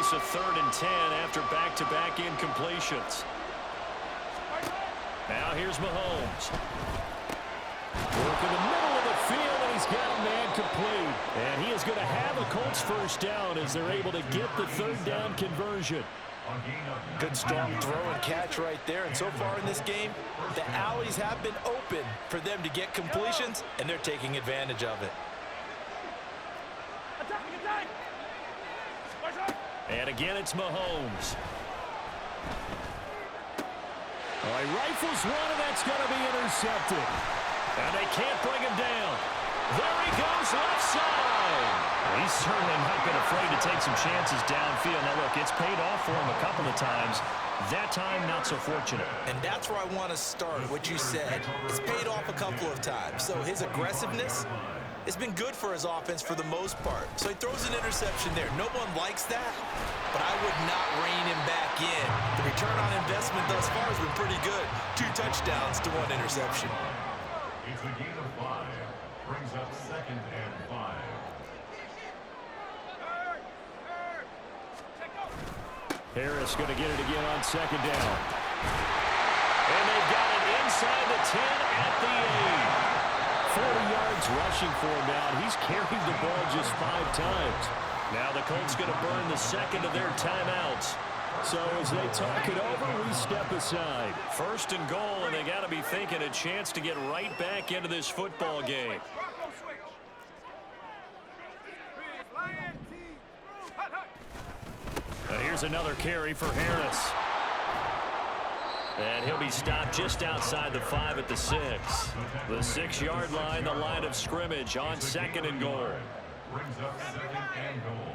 force a 3rd and 10 after back-to-back incompletions. Now here's Mahomes. Work in the middle of the field, and he's got a man complete. And he is going to have a Colts first down as they're able to get the 3rd down conversion. Good strong throw and catch right there. And so far in this game, the alleys have been open for them to get completions, and they're taking advantage of it. And again, it's Mahomes. He rifles one, and that's going to be intercepted. And they can't bring him down. There he goes, left side. He's certainly not been afraid to take some chances downfield. Now, look, it's paid off for him a couple of times. That time, not so fortunate. And that's where I want to start, what you said. It's paid off a couple of times. So his aggressiveness has been good for his offense for the most part. So he throws an interception there. No one likes that, but I would not rein him back in. The return on investment thus far has been pretty good. 2 touchdowns to 1 interception. It's a gain of 5. Brings up 2nd and 5. Harris going to get it again on 2nd down. And they've got it inside the 10 at the 8. 40 yards rushing for him now. He's carried the ball just 5 times. Now the Colts going to burn the 2nd of their timeouts. So as they talk it over, we step aside. 1st and goal, and they got to be thinking a chance to get right back into this football game. Here's another carry for Harris. And he'll be stopped just outside the 5 at the 6. The 6-yard line, the line of scrimmage on 2nd and goal. Brings up 2nd and goal.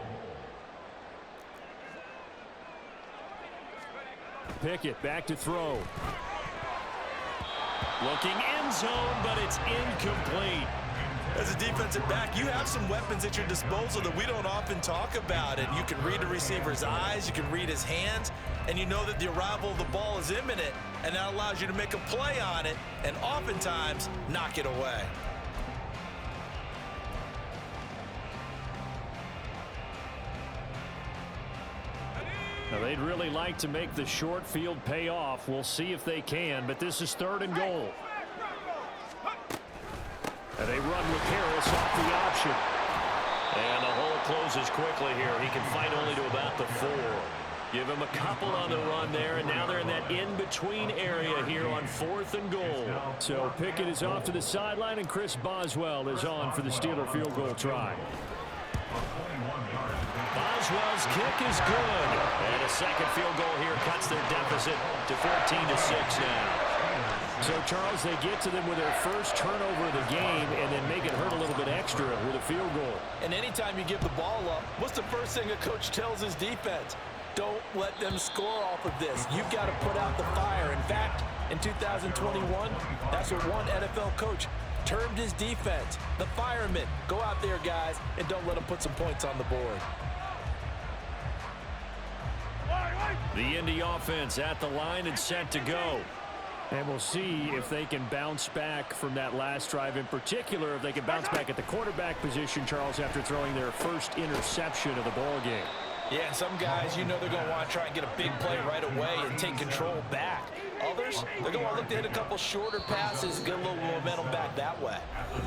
Pickett back to throw. Looking end zone, but it's incomplete. As a defensive back, you have some weapons at your disposal that we don't often talk about. And you can read the receiver's eyes, you can read his hands, and you know that the arrival of the ball is imminent, and that allows you to make a play on it and oftentimes knock it away. Now, they'd really like to make the short field pay off. We'll see if they can, but this is 3rd and goal. And they run with Harris off the option. And the hole closes quickly here. He can fight only to about the 4. Give him a couple on the run there, and now they're in that in-between area here on 4th and goal. So Pickett is off to the sideline, and Chris Boswell is on for the Steeler field goal try. Boswell's kick is good. And a 2nd field goal here cuts their deficit to 14-6 now. So, Charles, they get to them with their first turnover of the game and then make it hurt a little bit extra with a field goal. And anytime you give the ball up, what's the first thing a coach tells his defense? Don't let them score off of this. You've got to put out the fire. In fact, in 2021, that's what one NFL coach termed his defense. The firemen. Go out there, guys, and don't let them put some points on the board. The Indy offense at the line and set to go. And we'll see if they can bounce back from that last drive in particular, if they can bounce back at the quarterback position, Charles, after throwing their first interception of the ball game. Yeah, and some guys, you know they're going to want to try and get a big play right away and take control back. Others, they're going to look to hit a couple shorter passes, get a little momentum back that way.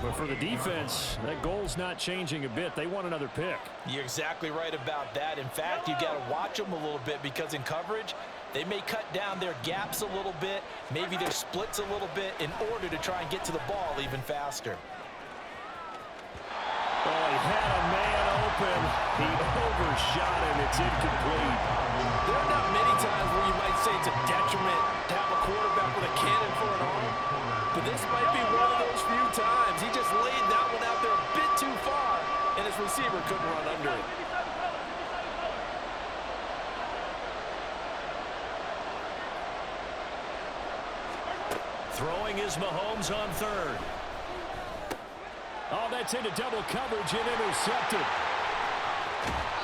But for the defense, that goal's not changing a bit. They want another pick. You're exactly right about that. In fact, you got to watch them a little bit because in coverage, they may cut down their gaps a little bit, maybe their splits a little bit in order to try and get to the ball even faster. Oh, he had a man open. He overshot him. It's incomplete. There are not many times where you might say it's a detriment to have a quarterback with a cannon for an arm, but this might be one of those few times. He just laid that one out there a bit too far, and his receiver couldn't run under it. Throwing is Mahomes on 3rd. Oh, that's into double coverage and intercepted.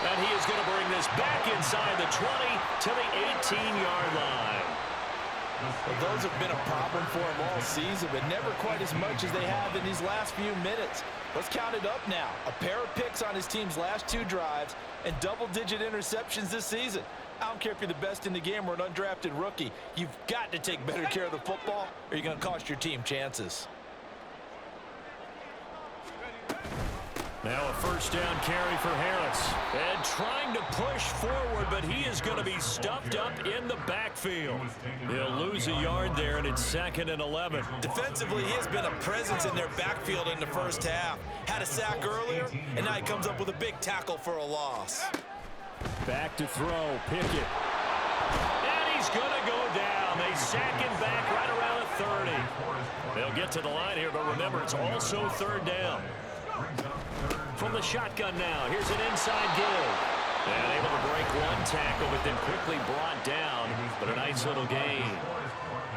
And he is going to bring this back inside the 20 to the 18-yard line. Well, those have been a problem for him all season, but never quite as much as they have in these last few minutes. Let's count it up now. A pair of picks on his team's last 2 drives and double-digit interceptions this season. I don't care if you're the best in the game or an undrafted rookie. You've got to take better care of the football or you're going to cost your team chances. Now a first down carry for Harris. And trying to push forward, but he is going to be stuffed up in the backfield. He'll lose a yard there, and it's 2nd and 11. Defensively, he has been a presence in their backfield in the first half. Had a sack earlier, and now he comes up with a big tackle for a loss. Back to throw, Pickett. And he's going to go down. They sack him back right around the 30. They'll get to the line here, but remember, it's also 3rd down. From the shotgun now, here's an inside give. And able to break 1 tackle, but then quickly brought down. But a nice little gain.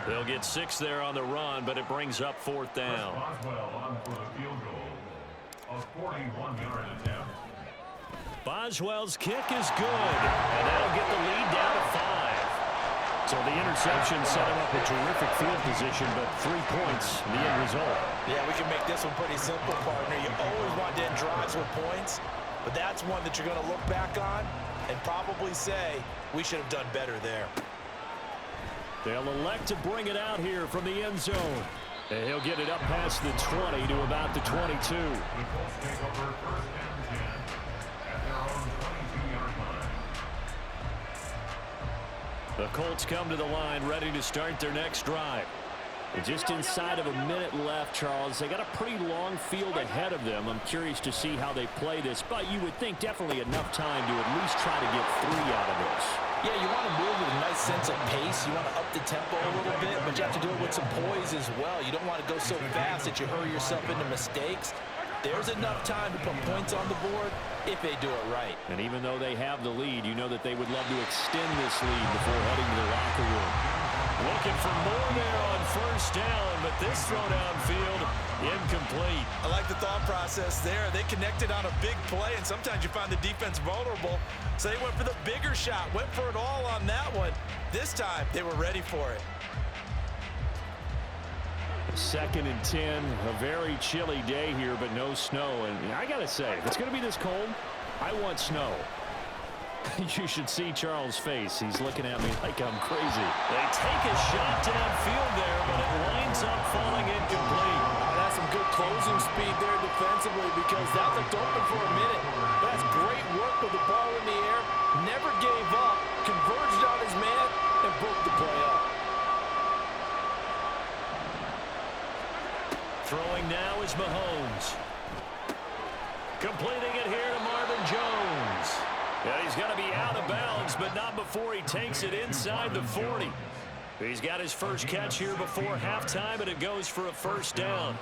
They'll get 6 there on the run, but it brings up 4th down. Boswell's kick is good, and that'll get the lead down to 5. So the interception set him up a terrific field position, but 3 points, the end result. Yeah, we can make this one pretty simple, partner. You always want to end drives with points, but that's one that you're going to look back on and probably say, we should have done better there. They'll elect to bring it out here from the end zone. And he'll get it up past the 20 to about the 22. The Colts come to the line ready to start their next drive. And just inside of a minute left, Charles. They got a pretty long field ahead of them. I'm curious to see how they play this, but you would think definitely enough time to at least try to get 3 out of this. Yeah, you want to move with a nice sense of pace. You want to up the tempo a little bit, but you have to do it with some poise as well. You don't want to go so fast that you hurry yourself into mistakes. There's enough time to put points on the board if they do it right. And even though they have the lead, you know that they would love to extend this lead before heading to the locker room. Looking for more there on first down, but this throw downfield incomplete. I like the thought process there. They connected on a big play, and sometimes you find the defense vulnerable. So they went for the bigger shot, went for it all on that one. This time, they were ready for it. 2nd and 10, a very chilly day here, but no snow. And I got to say, if it's going to be this cold, I want snow. You should see Charles' face. He's looking at me like I'm crazy. They take a shot downfield there, but it winds up falling incomplete. That's some good closing speed there defensively because that looked open for a minute. That's great work with the ball in the air. Never gave up, converged on his man, and broke the play up. Throwing now is Mahomes. Completing it here to Marvin Jones. Yeah, he's going to be out of bounds, but not before he takes it inside the 40. He's got his first catch here before halftime, and it goes for a first down.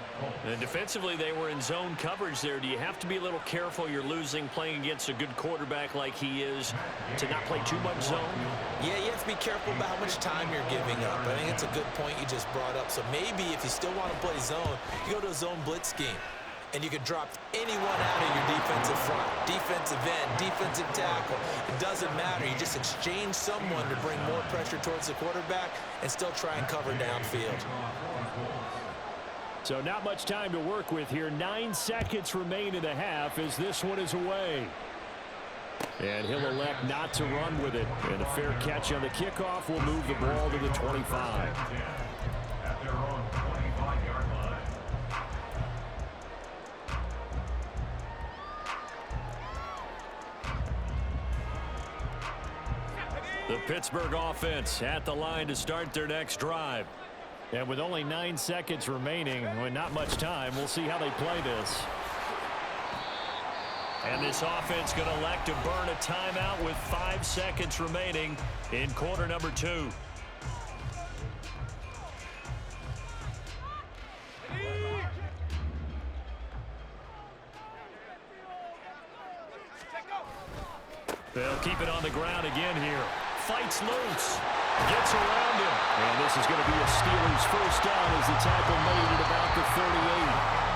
And defensively, they were in zone coverage there. Do you have to be a little careful? You're losing playing against a good quarterback like he is to not play too much zone? Yeah, you have to be careful about how much time you're giving up. I think it's a good point you just brought up. So maybe if you still want to play zone, you go to a zone blitz scheme. And you can drop anyone out of your defensive front, defensive end, defensive tackle. It doesn't matter. You just exchange someone to bring more pressure towards the quarterback and still try and cover downfield. So not much time to work with here. 9 seconds remain in the half as this one is away. And he'll elect not to run with it. And a fair catch on the kickoff will move the ball to the 25. At their own 25-yard line. The Pittsburgh offense at the line to start their next drive. And with only 9 seconds remaining, with not much time, we'll see how they play this. And this offense going to elect to burn a timeout with 5 seconds remaining in quarter number 2. They'll keep it on the ground again here. Fights loose. Gets around him. And this is going to be a Steelers first down as the tackle made at about the 38.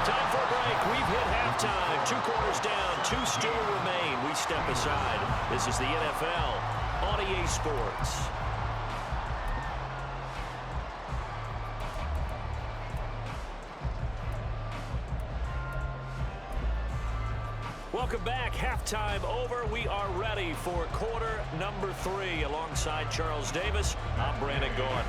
Time for a break. We've hit halftime. 2 quarters down. 2 still remain. We step aside. This is the NFL on EA Sports. halftime over. We are ready for quarter number 3. Alongside Charles Davis, I'm Brandon Gordon.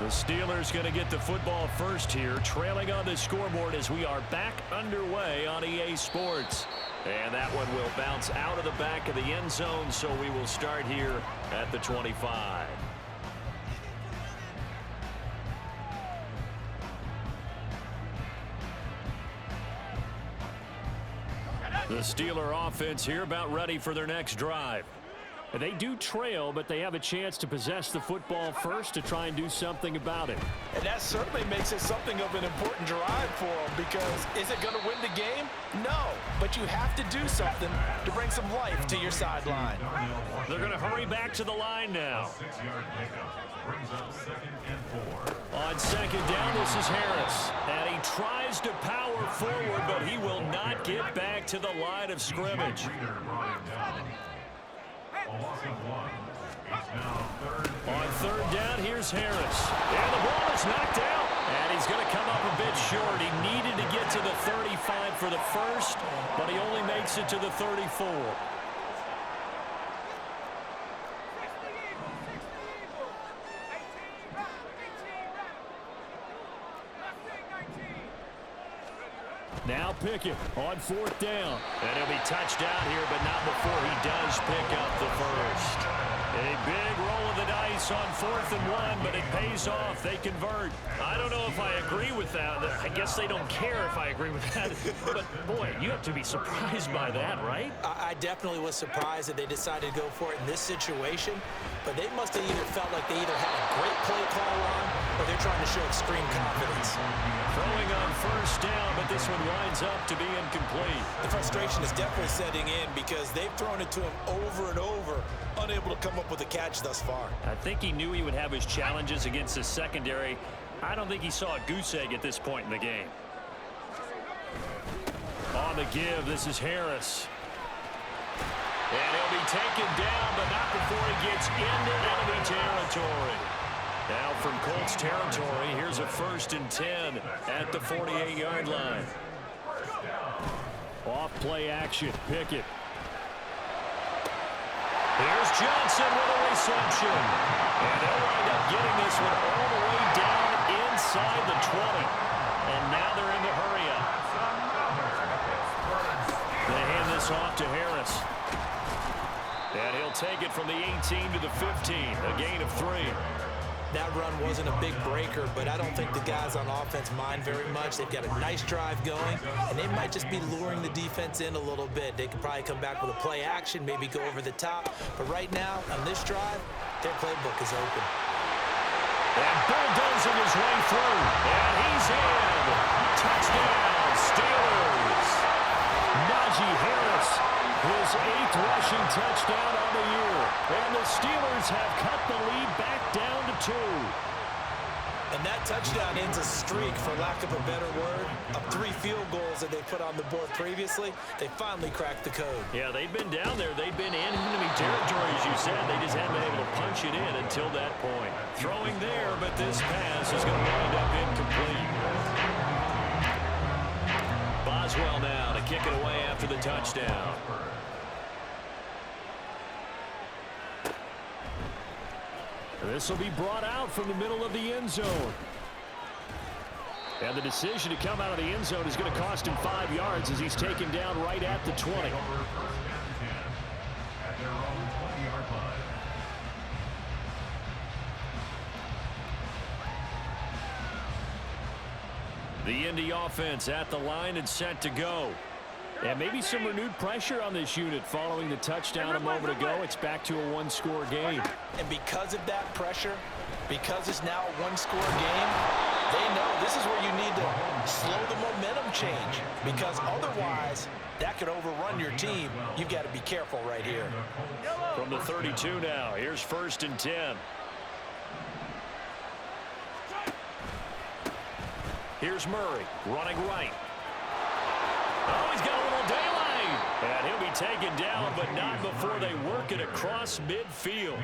The Steelers going to get the football first here, trailing on the scoreboard as we are back underway on EA Sports. And that one will bounce out of the back of the end zone, so we will start here at the 25. The Steeler offense here about ready for their next drive. They do trail, but they have a chance to possess the football first to try and do something about it. And that certainly makes it something of an important drive for them, because is it going to win the game? No, but you have to do something to bring some life to your sideline. They're going to hurry back to the line now. 6-yard pickup brings up 2nd and 4. On second down, this is Harris. And he tries to power forward, but he will not get back to the line of scrimmage. On third down, here's Harris. And the ball is knocked out. And he's going to come up a bit short. He needed to get to the 35 for the first, but he only makes it to the 34. Now Pickett on fourth down. And he'll be touched down here, but not before he does pick up the first. A big roll of the dice on 4th and 1, but it pays off. They convert. I don't know if I agree with that. I guess they don't care if I agree with that. But, boy, you have to be surprised by that, right? I definitely was surprised that they decided to go for it in this situation, but they must have either felt like they either had a great play call on or they're trying to show extreme confidence. Throwing on first down, but this one winds up to be incomplete. The frustration is definitely setting in because they've thrown it to him over and over, unable to come up with a catch thus far. I think he knew he would have his challenges against the secondary. I don't think he saw a goose egg at this point in the game. On the give, this is Harris. And he'll be taken down, but not before he gets into enemy territory. Now from Colts territory, here's a 1st and 10 at the 48-yard line. Off play action, Pickett. Here's Johnson with a reception. And they'll wind up getting this one all the way down inside the 20. And now they're in the hurry up. They hand this off to Harris. And he'll take it from the 18 to the 15, a gain of 3. That run wasn't a big breaker, but I don't think the guys on offense mind very much. They've got a nice drive going, and they might just be luring the defense in a little bit. They could probably come back with a play action, maybe go over the top. But right now, on this drive, their playbook is open. And bulldozing his way through. And he's in. Touchdown, Steelers. Najee Harris, his 8th rushing touchdown on the year. And the Steelers have cut the lead back down to 2. And that touchdown ends a streak, for lack of a better word, of 3 field goals that they put on the board previously. They finally cracked the code. Yeah, they've been down there. They've been in enemy territory, as you said. They just haven't been able to punch it in until that point. Throwing there, but this pass is going to wind up incomplete. Boswell now to kick it away after the touchdown. This will be brought out from the middle of the end zone. And the decision to come out of the end zone is going to cost him 5 yards as he's taken down right at the 20. The Indy offense at the line and set to go. And maybe some renewed pressure on this unit following the touchdown a moment ago. It's back to a 1-score game. And because of that pressure, because it's now a 1-score game, they know this is where you need to slow the momentum change, because otherwise that could overrun your team. You've got to be careful right here. From the 32 now, here's 1st and 10. Here's Murray running right. Oh, he's got a little daylight. And he'll be taken down, but not before they work it across midfield.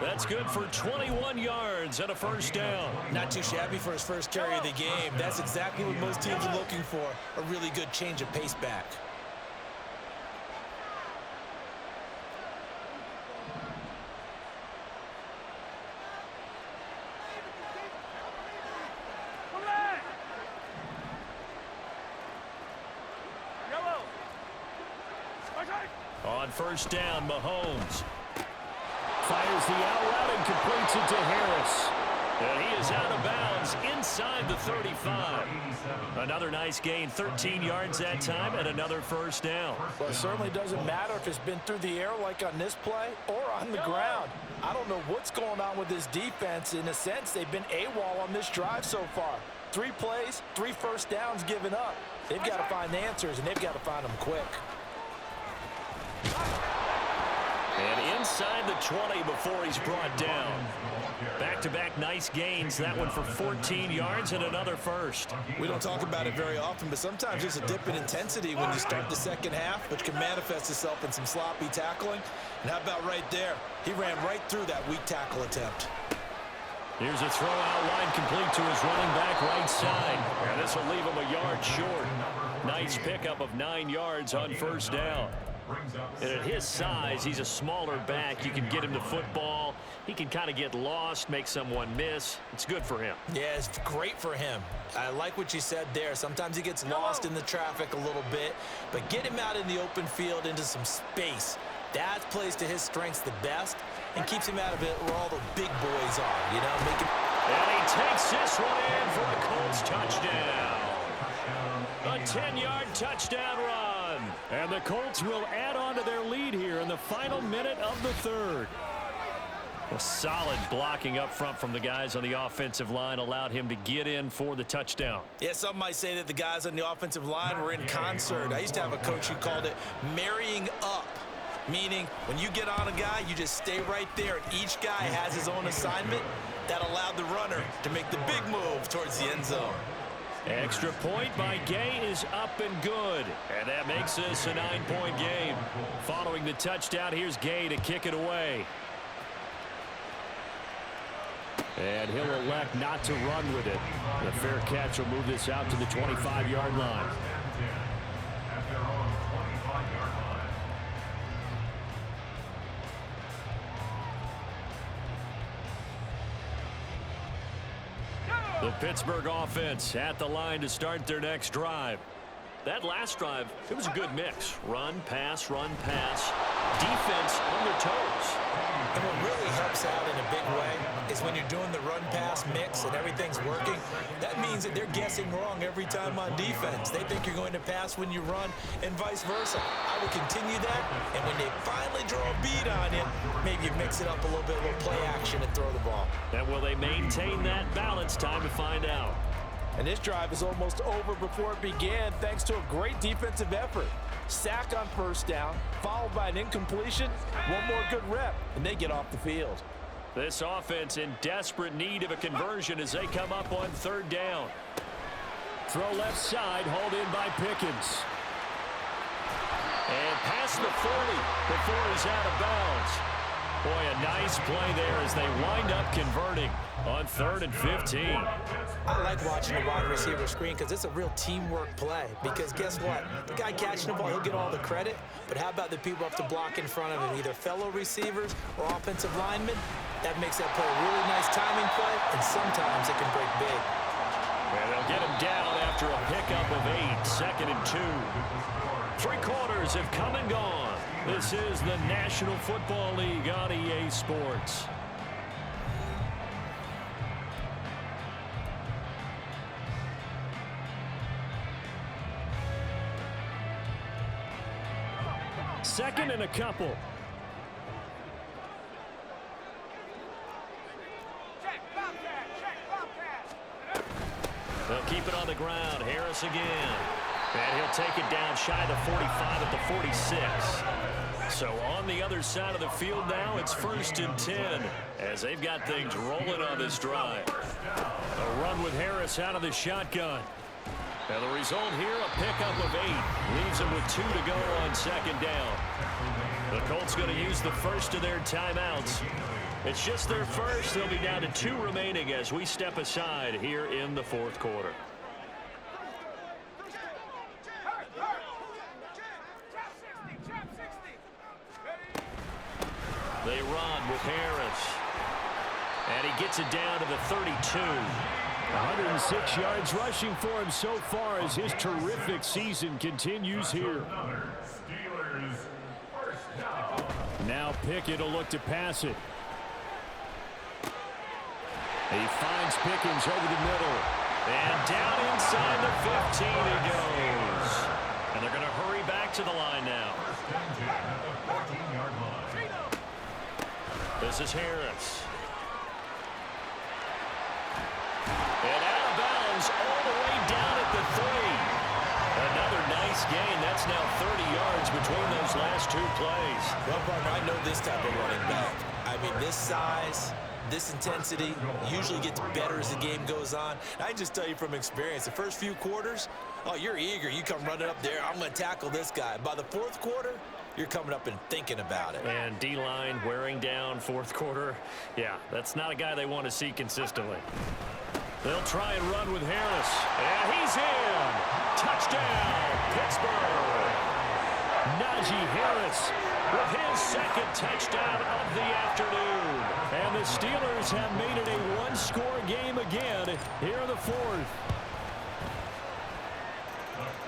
That's good for 21 yards and a 1st down. Not too shabby for his first carry of the game. That's exactly what most teams are looking for, a really good change of pace back. On first down, Mahomes fires the out route and completes it to Harris. And he is out of bounds inside the 35. Another nice gain, 13 yards that time, and another first down. Well, it certainly doesn't matter if it's been through the air like on this play or on the ground. I don't know what's going on with this defense. In a sense, they've been AWOL on this drive so far. 3 plays, 3 first downs given up. They've got to find answers, and they've got to find them quick. And inside the 20 before he's brought down. Back-to-back nice gains. That one for 14 yards and another first. We don't talk about it very often, but sometimes there's a dip in intensity when you start the second half, which can manifest itself in some sloppy tackling. And how about right there? He ran right through that weak tackle attempt. Here's a throw out line complete to his running back right side. And this will leave him a yard short. Nice pickup of 9 yards on first down. And at his size, he's a smaller back. You can get him the football. He can kind of get lost, make someone miss. It's good for him. Yeah, it's great for him. I like what you said there. Sometimes he gets lost in the traffic a little bit, but get him out in the open field into some space. That plays to his strengths the best and keeps him out of it where all the big boys are, you know, making. And he takes this one in for a Colts touchdown. A 10-yard touchdown run. And the Colts will add on to their lead here in the final minute of the third. A solid blocking up front from the guys on the offensive line allowed him to get in for the touchdown. Yeah, some might say that the guys on the offensive line were in concert. I used to have a coach who called it marrying up, meaning when you get on a guy, you just stay right there, and each guy has his own assignment. That allowed the runner to make the big move towards the end zone. Extra point by Gay is up and good. And that makes this a 9-point game. Following the touchdown, here's Gay to kick it away. And he'll elect not to run with it. The fair catch will move this out to the 25-yard line. The Pittsburgh offense at the line to start their next drive. That last drive, it was a good mix. Run, pass, defense on their toes. And what really helps out in a big way is when you're doing the run-pass mix and everything's working, that means that they're guessing wrong every time on defense. They think you're going to pass when you run and vice versa. I would continue that, and when they finally draw a beat on you, maybe you mix it up a little bit, a little play action and throw the ball. And will they maintain that balance? Time to find out. And this drive is almost over before it began thanks to a great defensive effort. Sack on first down, followed by an incompletion, one more good rep, and they get off the field. This offense in desperate need of a conversion as they come up on third down. Throw left side, hauled in by Pickens. And past the 40 before he's out of bounds. Boy, a nice play there as they wind up converting on 3rd and 15. I like watching the wide receiver screen because it's a real teamwork play. Because guess what? The guy catching the ball, he'll get all the credit. But how about the people up to block in front of him, either fellow receivers or offensive linemen? That makes that play a really nice timing play, and sometimes it can break big. And they'll get him down after a pickup of 8, 2nd and 2. 3 quarters have come and gone. This is the National Football League on EA Sports. Second and a couple. They'll keep it on the ground. Harris again. And he'll take it down shy of the 45 at the 46. So on the other side of the field now, it's 1st and 10 as they've got things rolling on this drive. A run with Harris out of the shotgun. And the result here, a pickup of 8. Leaves them with 2 to go on 2nd down. The Colts going to use the first of their timeouts. It's just their first. They'll be down to 2 remaining as we step aside here in the 4th quarter. They run with Harris. And he gets it down to the 32. 106 yards rushing for him so far as his terrific season continues here. Steelers Now Pickett will look to pass it. He finds Pickens over the middle. And down inside the 15 he goes. And they're going to hurry back to the line now. This is Harris. And out of bounds all the way down at the 3. Another nice gain. That's now 30 yards between those last 2 plays. Well, partner, I know this type of running back. I mean, this size, this intensity usually gets better as the game goes on. And I just tell you from experience, the first few quarters, oh, you're eager. You come running up there, I'm going to tackle this guy. By the 4th quarter, you're coming up and thinking about it. And D-line wearing down 4th quarter. Yeah, that's not a guy they want to see consistently. They'll try and run with Harris. And he's in. Touchdown, Pittsburgh. Najee Harris with his 2nd touchdown of the afternoon. And the Steelers have made it a 1-score game again here in the 4th.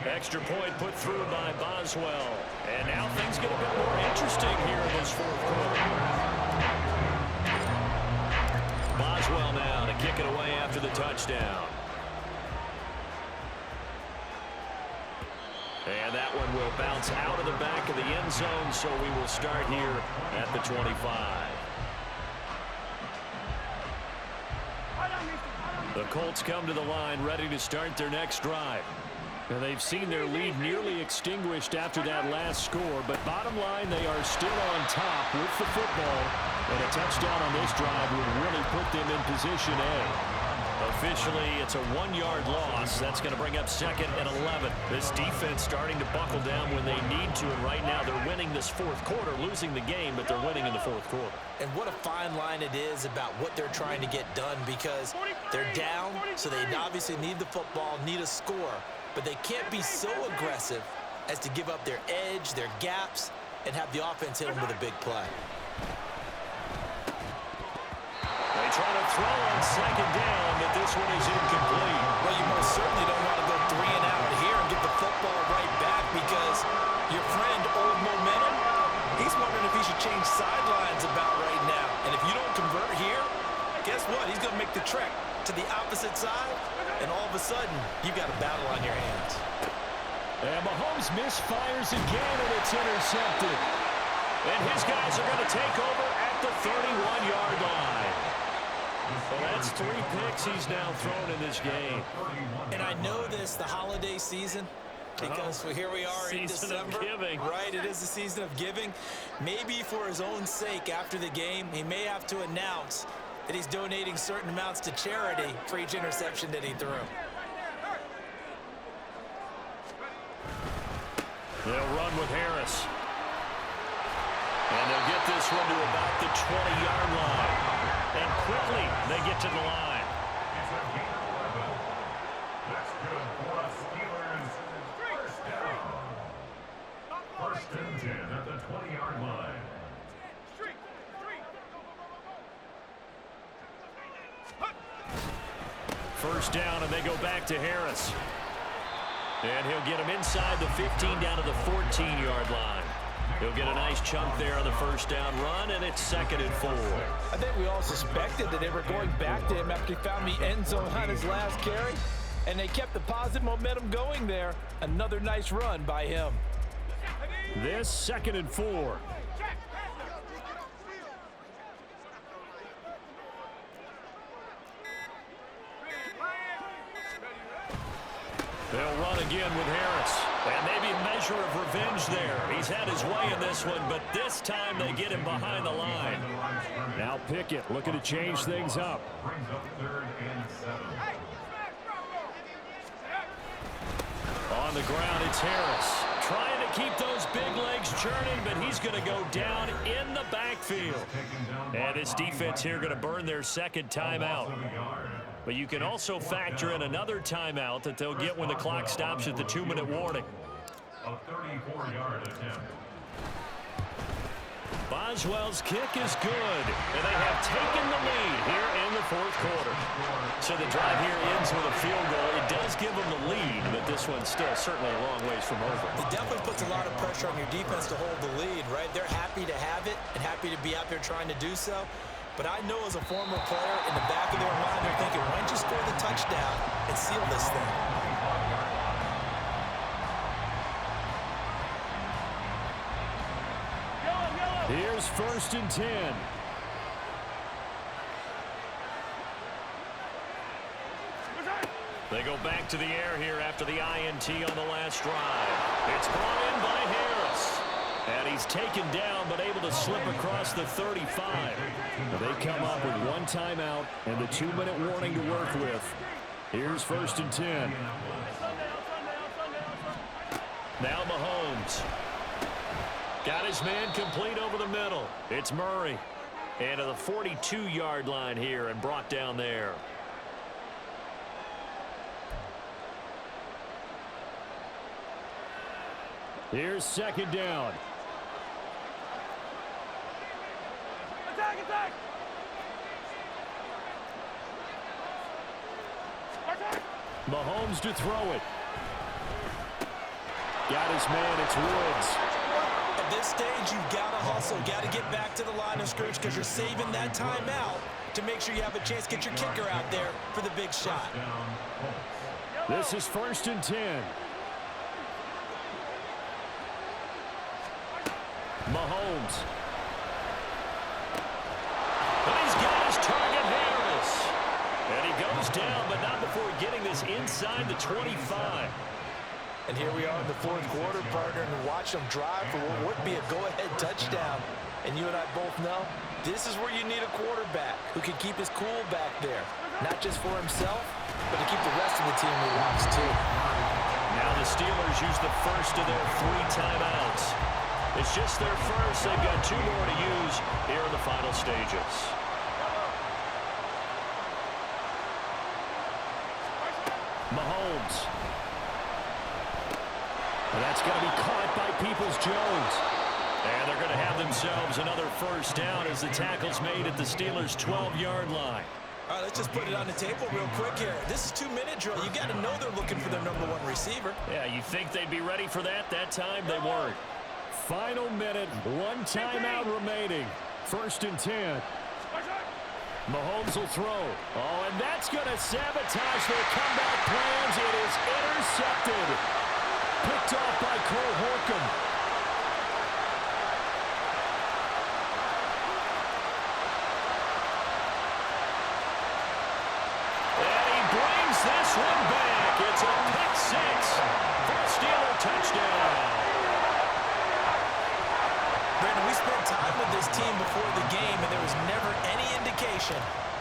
Extra point put through by Boswell. And now things get a bit more interesting here in this 4th quarter. Boswell now to kick it away after the touchdown. And that one will bounce out of the back of the end zone, so we will start here at the 25. The Colts come to the line ready to start their next drive. Now they've seen their lead nearly extinguished after that last score, but bottom line, they are still on top with the football. And a touchdown on this drive would really put them in position A. Officially, it's a 1-yard loss. That's going to bring up 2nd and 11. This defense starting to buckle down when they need to, and right now they're winning this 4th quarter, losing the game, but they're winning in the 4th quarter. And what a fine line it is about what they're trying to get done, because they're down, so they obviously need the football, need a score, but they can't be so aggressive as to give up their edge, their gaps, and have the offense hit them with a big play. They try to throw on 2nd down, but this one is incomplete. Well, you most certainly don't want to go 3 and out here and get the football right back, because your friend, Old Momentum, he's wondering if he should change sidelines about right now. And if you don't convert here, guess what? He's going to make the trek to the opposite side, and all of a sudden, you've got a battle on your hands. And Mahomes misfires again, and it's intercepted. And his guys are going to take over at the 31-yard line. Well, that's 3 picks he's now thrown in this game. And I know this, the holiday season, because here we are in December. Right, it is the season of giving. Maybe for his own sake after the game, he may have to announce that he's donating certain amounts to charity for each interception that he threw. They'll run with Harris. And they'll get this one to about the 20-yard line. And quickly, they get to the line. It's a gain of 11. That's good for the Steelers. First down. 1st and 10 at the 20-yard line. First down, and they go back to Harris. And he'll get him inside the 15 down to the 14-yard line. He'll get a nice chunk there on the first down run, and it's 2nd and 4. I think we all suspected that they were going back to him after he found the end zone on his last carry, and they kept the positive momentum going there. Another nice run by him. This 2nd and 4. They'll run again with Harris. And maybe a measure of revenge there. He's had his way in this one, but this time they get him behind the line. Now Pickett looking to change things up. Brings up 3rd and 7. On the ground, it's Harris. Trying to keep those big legs churning, but he's going to go down in the backfield. And this defense here going to burn their 2nd timeout. But you can also factor in another timeout that they'll get when the clock stops at the 2-minute warning. A 34-yard attempt. Boswell's kick is good, and they have taken the lead here in the fourth quarter. So the drive here ends with a field goal. It does give them the lead, but this one's still certainly a long ways from over. It definitely puts a lot of pressure on your defense to hold the lead, right? They're happy to have it and happy to be out there trying to do so. But I know as a former player, in the back of their mind, they're thinking, why don't you score the touchdown and seal this thing? Here's 1st and 10. They go back to the air here after the INT on the last drive. It's brought in by Harris. And he's taken down but able to slip across the 35. They come up with 1 timeout and the 2-minute warning to work with. Here's 1st and 10. Now Mahomes. Got his man complete over the middle. It's Murray. And to the 42-yard line here and brought down there. Here's 2nd down. Attack! Mahomes to throw it. Got his man, it's Woods. At this stage, you've got to hustle. Got to get back to the line of scrimmage because you're saving that timeout to make sure you have a chance to get your kicker out there for the big shot. This is 1st and 10. Mahomes. And he's got his target, Harris. And he goes down, but not before getting this inside the 25. And here we are in the fourth quarter, partner, and watch them drive for what would be a go-ahead touchdown. And you and I both know this is where you need a quarterback who can keep his cool back there, not just for himself, but to keep the rest of the team relaxed too. Now the Steelers use the first of their 3 timeouts. It's just their first. They've got 2 more to use here in the final stages. Mahomes. And that's going to be caught by Peoples-Jones. And they're going to have themselves another first down as the tackle's made at the Steelers' 12-yard line. All right, let's just put it on the table real quick here. This is 2-minute drill. You got to know they're looking for their #1 receiver. Yeah, you think they'd be ready for that? That time they weren't. Final minute, 1 timeout remaining. 1st and 10. Mahomes will throw. Oh, and that's going to sabotage their comeback plans. It is intercepted. Picked off by Cole Holcomb. And he brings this one back. It's a pick 6 for a Steeler touchdown. Brandon, we spent time with this team before the game, and there was never any indication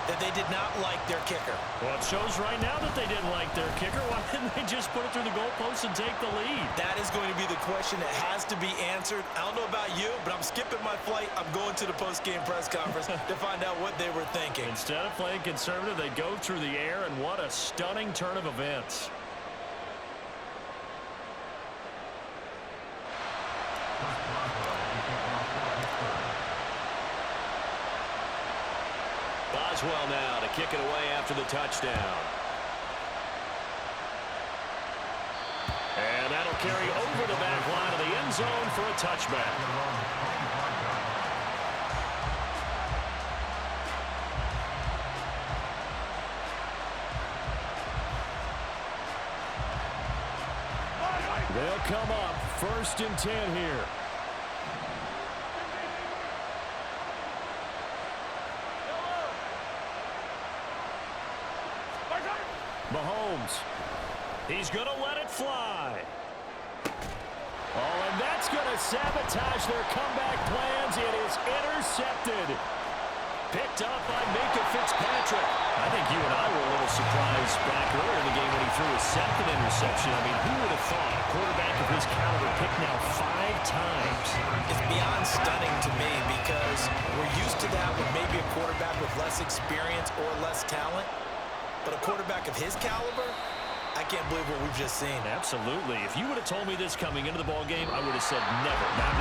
that they did not like their kicker. Well, it shows right now that they didn't like their kicker. Why didn't they just put it through the goalpost and take the lead? That is going to be the question that has to be answered. I don't know about you, but I'm skipping my flight. I'm going to the post-game press conference to find out what they were thinking. Instead of playing conservative, they go through the air, and what a stunning turn of events. Boswell now to kick it away after the touchdown. And that'll carry over the back line of the end zone for a touchback. They'll come up 1st and 10 here. Mahomes. He's going to let it fly. Oh, and that's going to sabotage their comeback plans. It is intercepted. Picked up by Minka Fitzpatrick. I think you and I were a little surprised back earlier in the game when he threw his 2nd interception. I mean, who would have thought a quarterback of his caliber picked now 5 times? It's beyond stunning to me because we're used to that with maybe a quarterback with less experience or less talent. But a quarterback of his caliber, I can't believe what we've just seen. Absolutely. If you would have told me this coming into the ball game, I would have said never. Not